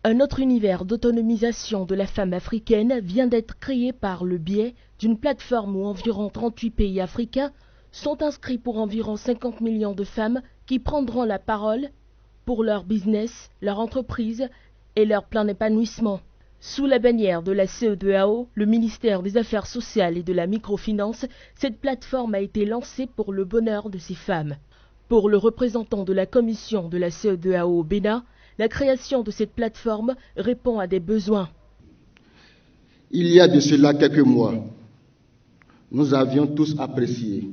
Un autre univers d'autonomisation de la femme africaine vient d'être créé par le biais d'une plateforme où environ 38 pays africains sont inscrits pour environ 50 millions de femmes qui prendront la parole pour leur business, leur entreprise et leur plein épanouissement. Sous la bannière de la CEDEAO, le ministère des Affaires sociales et de la microfinance, cette plateforme a été lancée pour le bonheur de ces femmes. Pour le représentant de la commission de la CEDEAO au Bénin, la création de cette plateforme répond à des besoins. Il y a de cela quelques mois, nous avions tous apprécié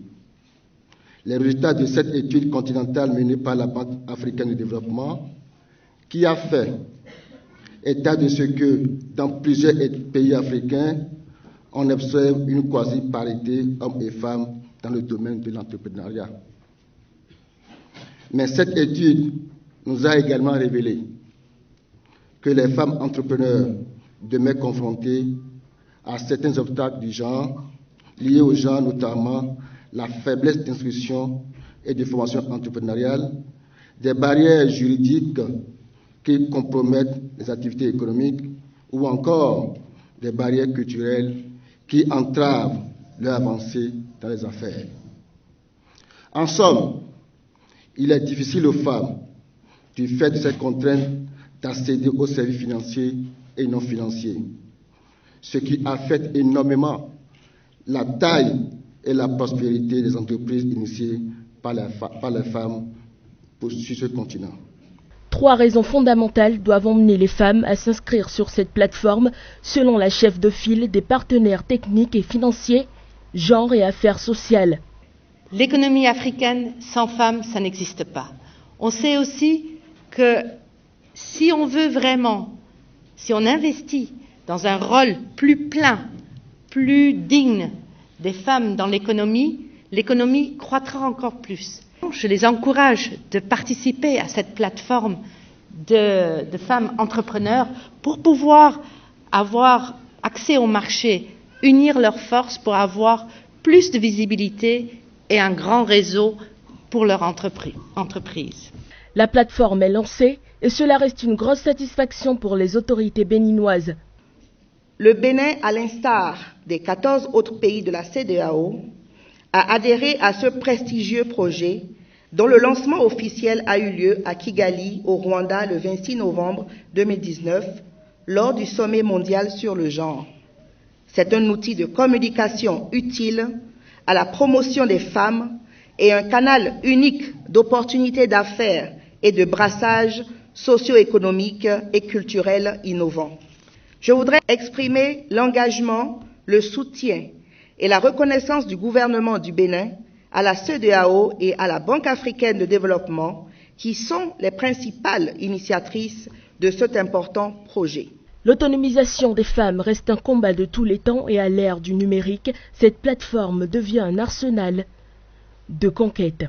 les résultats de cette étude continentale menée par la Banque africaine de développement qui a fait état de ce que dans plusieurs pays africains, on observe une quasi-parité hommes et femmes dans le domaine de l'entrepreneuriat. Mais cette étude nous a également révélé que les femmes entrepreneurs demeurent confrontées à certains obstacles du genre, liés au genre notamment la faiblesse d'instruction et de formation entrepreneuriale, des barrières juridiques qui compromettent les activités économiques ou encore des barrières culturelles qui entravent leur avancée dans les affaires. En somme, il est difficile aux femmes, du fait de cette contrainte, d'accéder aux services financiers et non financiers, ce qui affecte énormément la taille et la prospérité des entreprises initiées par les femmes sur ce continent. 3 raisons fondamentales doivent emmener les femmes à s'inscrire sur cette plateforme, selon la chef de file des partenaires techniques et financiers, genre et affaires sociales. L'économie africaine sans femmes, ça n'existe pas. On sait aussi que si on veut vraiment, si on investit dans un rôle plus plein, plus digne des femmes dans l'économie, l'économie croîtra encore plus. Je les encourage de participer à cette plateforme de femmes entrepreneurs pour pouvoir avoir accès au marché, unir leurs forces pour avoir plus de visibilité et un grand réseau pour leur entreprise. La plateforme est lancée et cela reste une grosse satisfaction pour les autorités béninoises. Le Bénin, à l'instar des 14 autres pays de la CEDEAO, a adhéré à ce prestigieux projet dont le lancement officiel a eu lieu à Kigali, au Rwanda, le 26 novembre 2019, lors du sommet mondial sur le genre. C'est un outil de communication utile à la promotion des femmes et un canal unique d'opportunités d'affaires et de brassage socio-économique et culturel innovant. Je voudrais exprimer l'engagement, le soutien et la reconnaissance du gouvernement du Bénin à la CEDEAO et à la Banque africaine de développement, qui sont les principales initiatrices de cet important projet. L'autonomisation des femmes reste un combat de tous les temps et à l'ère du numérique, cette plateforme devient un arsenal de conquête.